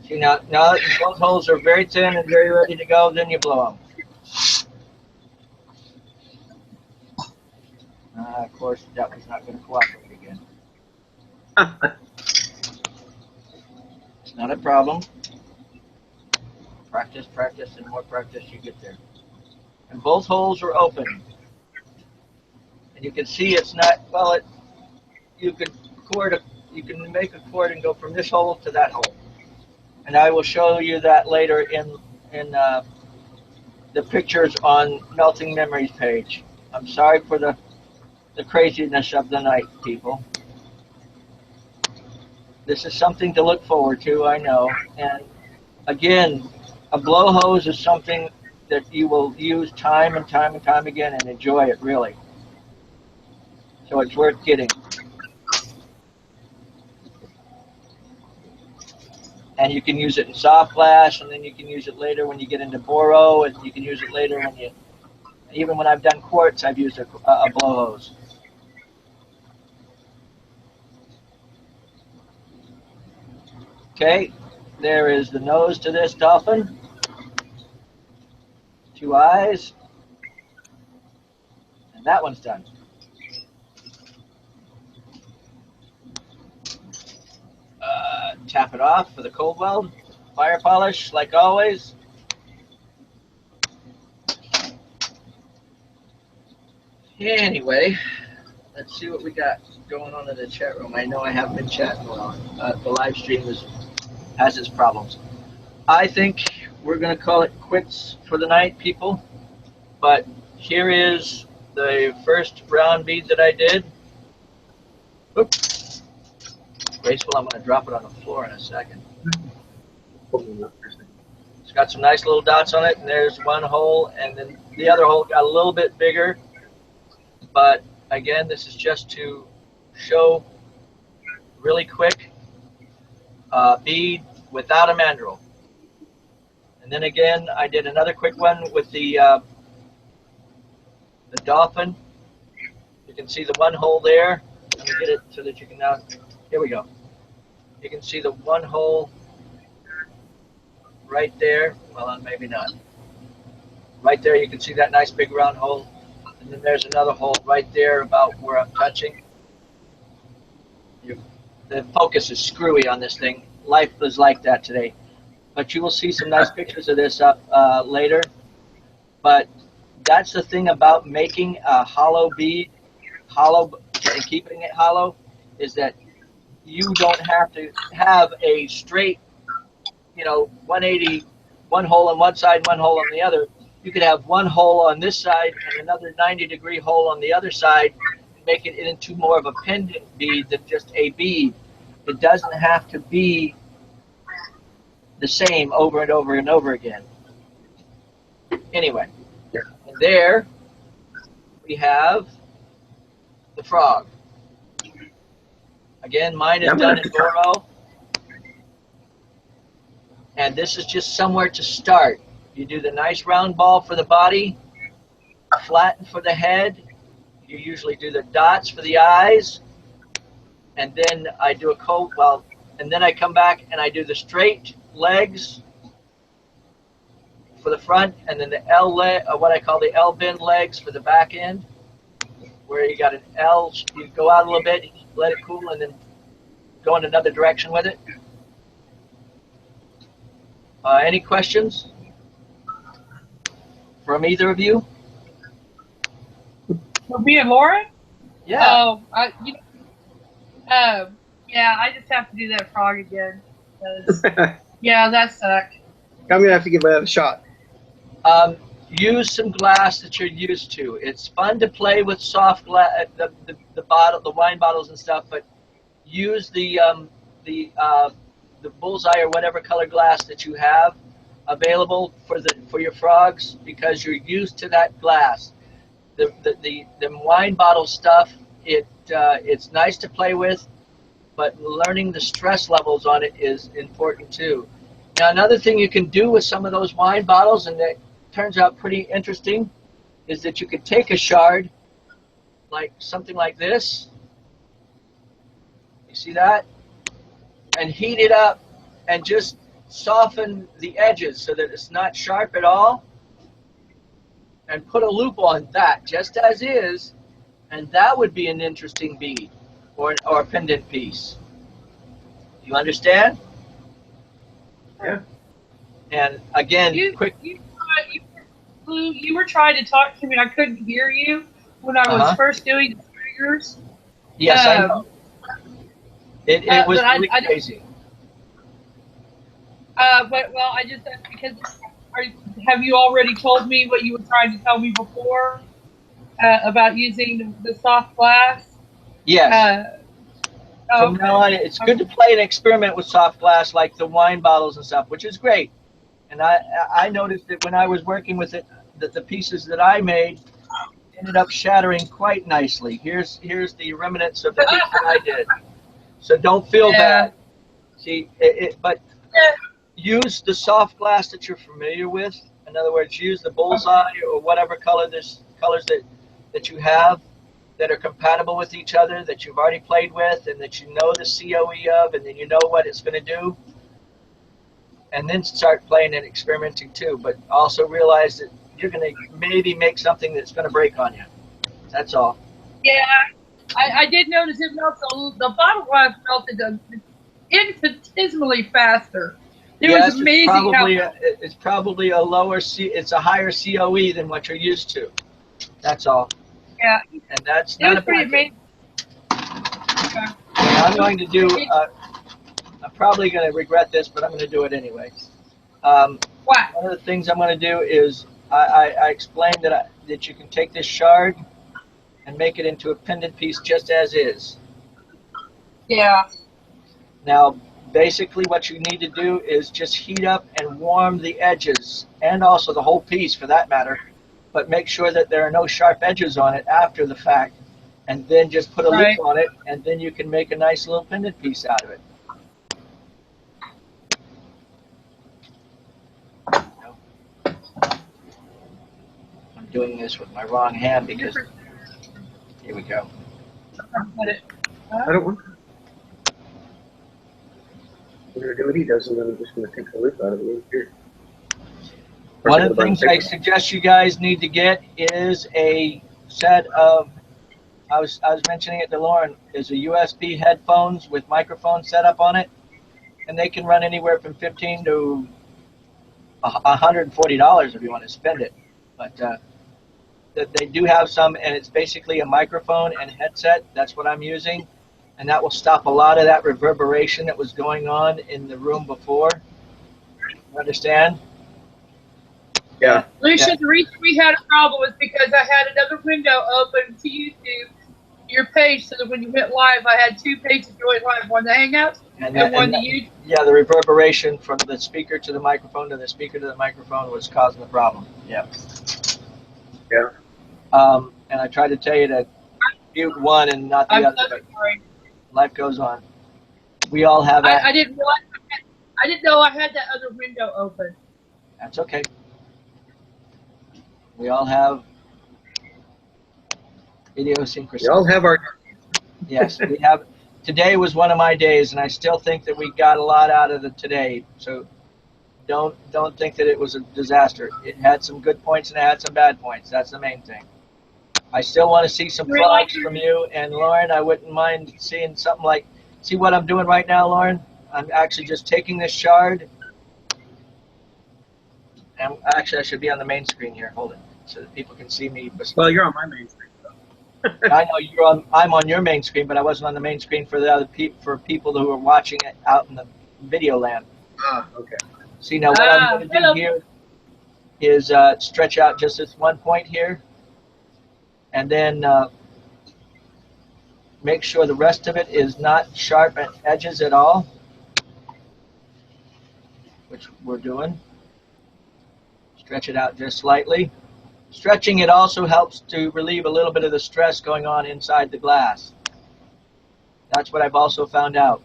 See, now that both holes are very thin and very ready to go, then you blow them. Of course, that was not going to cooperate again. It's not a problem. Practice, practice, and more practice, you get there. And both holes are open. And you can see it's not, well, you can make a cord and go from this hole to that hole. And I will show you that later in the pictures on Melting Memories page. I'm sorry for the craziness of the night, people. This is something to look forward to, I know. And again, a blow hose is something that you will use time and time and time again and enjoy it, really. So it's worth getting. And you can use it in soft glass, and then you can use it later when you get into boro, and you can use it later when you, even when I've done quartz, I've used a blow hose. Okay, there is the nose to this dolphin. 2 eyes. And that one's done. Tap it off for the cold weld. Fire polish, like always. Anyway, let's see what we got going on in the chat room. I know I haven't been chatting long. The live stream has its problems. I think we're going to call it quits for the night, people. But here is the first round bead that I did. Oops. Graceful, I'm going to drop it on the floor in a second. It's got some nice little dots on it, and there's one hole, and then the other hole got a little bit bigger. But again, this is just to show really quick bead without a mandrel. And then again, I did another quick one with the dolphin. You can see the one hole there. Let me get it so that you can now, here we go. You can see the one hole right there. Well, maybe not. Right there, you can see that nice big round hole. And then there's another hole right there about where I'm touching. The focus is screwy on this thing. Life is like that today. But you will see some nice pictures of this up later. But that's the thing about making a hollow bead, hollow and keeping it hollow, is that you don't have to have a straight, 180, one hole on one side, one hole on the other. You could have one hole on this side and another 90-degree hole on the other side, and make it into more of a pendant bead than just a bead. It doesn't have to be the same over and over and over again. Anyway, and there we have the frog. Again, mine is done in boro. And this is just somewhere to start. You do the nice round ball for the body, flatten for the head. You usually do the dots for the eyes. And then I do a cold weld. And then I come back and I do the straight legs for the front, and then the L leg, what I call the L bend legs for the back end, where you got an L, you go out a little bit, let it cool, and then go in another direction with it. Any questions from either of you? For me and Lauren? Yeah. Yeah, I just have to do that frog again. Yeah, that sucked. I'm going to have to give that a shot. Use some glass that you're used to. It's fun to play with soft glass, the bottle, the wine bottles and stuff, but use the bullseye or whatever color glass that you have available for your frogs, because you're used to that glass. The wine bottle stuff, it's nice to play with, but learning the stress levels on it is important too. Now, another thing you can do with some of those wine bottles, and that turns out pretty interesting, is that you could take a shard, like something like this. You see that? And heat it up and just soften the edges so that it's not sharp at all. And put a loop on that, just as is, and that would be an interesting bead or a pendant piece. You understand? Yeah. And again, You were trying to talk to me, and I couldn't hear you when I was first doing the triggers. Yes, I know. It was really crazy. But I just because have you already told me what you were trying to tell me before about using the soft glass? Yes. From Okay. now on, it's good to play and experiment with soft glass like the wine bottles and stuff, which is great. And I noticed that when I was working with it, that the pieces that I made ended up shattering quite nicely. Here's the remnants of the piece that I did. So don't feel bad. See, but use the soft glass that you're familiar with. In other words, use the bullseye or whatever colors that you have that are compatible with each other, that you've already played with, and that you know the COE of, and then you know what it's going to do. And then start playing and experimenting too. But also realize that you're going to maybe make something that's going to break on you. That's all. Yeah, I did notice it melts. The bottle glass melted infinitesimally faster. It was amazing it's probably a lower it's a higher COE than what you're used to. That's all. Yeah, and that's it not was a pretty bad thing. amazing. Okay. I'm going to do. I'm probably going to regret this, but I'm going to do it anyway. What? One of the things I'm going to do is I explained that you can take this shard and make it into a pendant piece just as is. Yeah. Now, basically what you need to do is just heat up and warm the edges, and also the whole piece for that matter, but make sure that there are no sharp edges on it after the fact, and then just put a loop on it, and then you can make a nice little pendant piece out of it. I'm doing this with my wrong hand because, here we go. I don't want to. We're going to do what he does, and then I'm just going to take the loop out of it here. One of the things I suggest you guys need to get is a set of, I was mentioning it to Lauren, is a USB headphones with microphone set up on it, and they can run anywhere from $15 to $140 if you want to spend it. But they do have some, and it's basically a microphone and headset. That's what I'm using, and that will stop a lot of that reverberation that was going on in the room before. You understand? Yeah. Lucia, the reason we had a problem was because I had another window open to YouTube, your page, so that when you went live, I had two pages going live, one to Hangouts and one to YouTube. Yeah, the reverberation from the speaker to the microphone to the speaker to the microphone was causing the problem. Yeah. Yeah. And I tried to tell you to mute one and not the other, but life goes on. We all have that. I didn't realize. I didn't know I had that other window open. That's okay. We all have idiosyncrasies. We all have our. Yes, we have. Today was one of my days, and I still think that we got a lot out of it today. So don't think that it was a disaster. It had some good points and it had some bad points. That's the main thing. I still want to see some frogs from you, and Lauren, I wouldn't mind seeing something like. See what I'm doing right now, Lauren? I'm actually just taking this shard. And actually, I should be on the main screen here. Hold it, so that people can see me. Well, you're on my main screen. I know you're on. I'm on your main screen, but I wasn't on the main screen for the other people who are watching it out in the video land. Ah, okay. See, now what I'm going to do here is stretch out just this one point here, and then make sure the rest of it is not sharp at edges at all, which we're doing. Stretch it out just slightly. Stretching it also helps to relieve a little bit of the stress going on inside the glass. That's what I've also found out.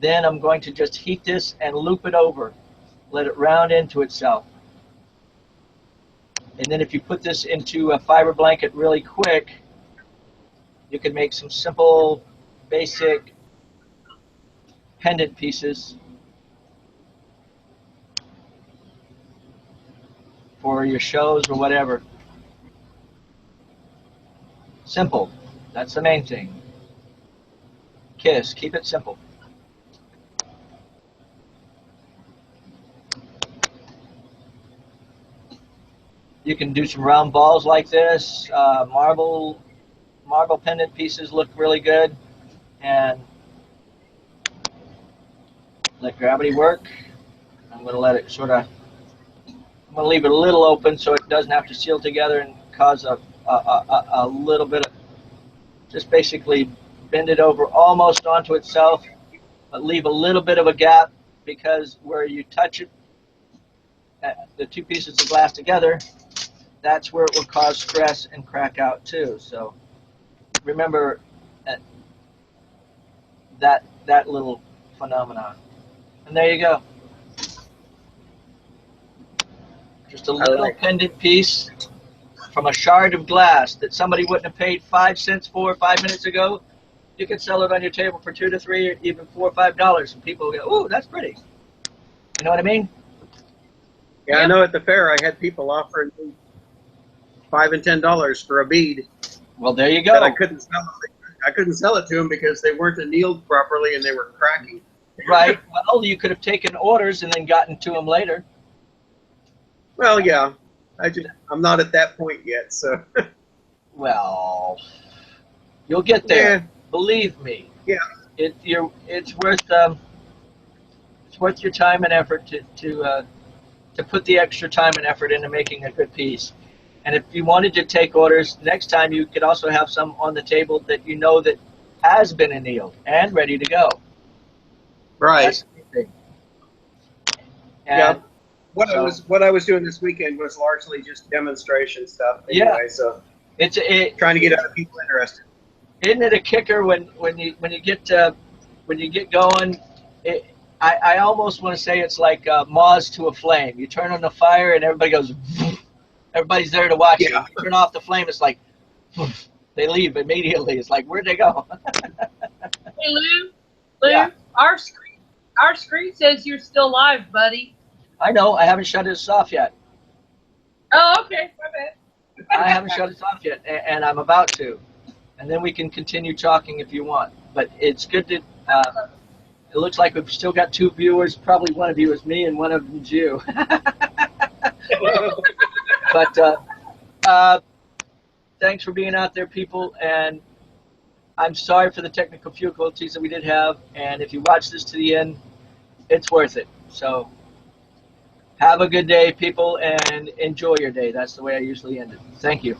Then I'm going to just heat this and loop it over. Let it round into itself. And then if you put this into a fiber blanket really quick, you can make some simple, basic pendant pieces for your shows or whatever. Simple. That's the main thing. KISS. Keep it simple. You can do some round balls like this. Marble pendant pieces look really good. And let gravity work. I'm going to let it sort of I'm going to leave it a little open so it doesn't have to seal together and cause a little bit of, just basically bend it over almost onto itself, but leave a little bit of a gap, because where you touch it, the two pieces of glass together, that's where it will cause stress and crack out too. So remember that little phenomenon. And there you go. Just a little pendant piece from a shard of glass that somebody wouldn't have paid 5 cents for 5 minutes ago. You can sell it on your table for $2 to $3, or even $4 or $5, and people will go, "Ooh, that's pretty." You know what I mean? Yeah, I know at the fair I had people offering me $5 and $10 for a bead. Well, there you go. But I couldn't sell it. I couldn't sell it to them because they weren't annealed properly and they were cracking. Right. Well, you could have taken orders and then gotten to them later. Well, yeah. I'm not at that point yet, so. Well, you'll get there. Yeah. Believe me. Yeah. It's worth your time and effort to put the extra time and effort into making a good piece. And if you wanted to take orders next time, you could also have some on the table that you know that has been annealed and ready to go. Right. That's the thing. Yeah. And What I was doing this weekend was largely just demonstration stuff. Anyway, yeah. So it's trying to get other people interested. Isn't it a kicker when you get going? I almost want to say it's like moths to a flame. You turn on the fire and everybody goes. Everybody's there to watch you. You turn off the flame, it's like they leave immediately. It's like, where'd they go? Hey Lou, Yeah. our screen says you're still live, buddy. I know. I haven't shut this off yet. Oh, okay, my bad. I haven't shut it off yet, and I'm about to. And then we can continue talking if you want. But it's good to. It looks like we've still got 2 viewers. Probably one of you is me, and one of them's you. But thanks for being out there, people. And I'm sorry for the technical difficulties that we did have. And if you watch this to the end, it's worth it. So have a good day, people, and enjoy your day. That's the way I usually end it. Thank you.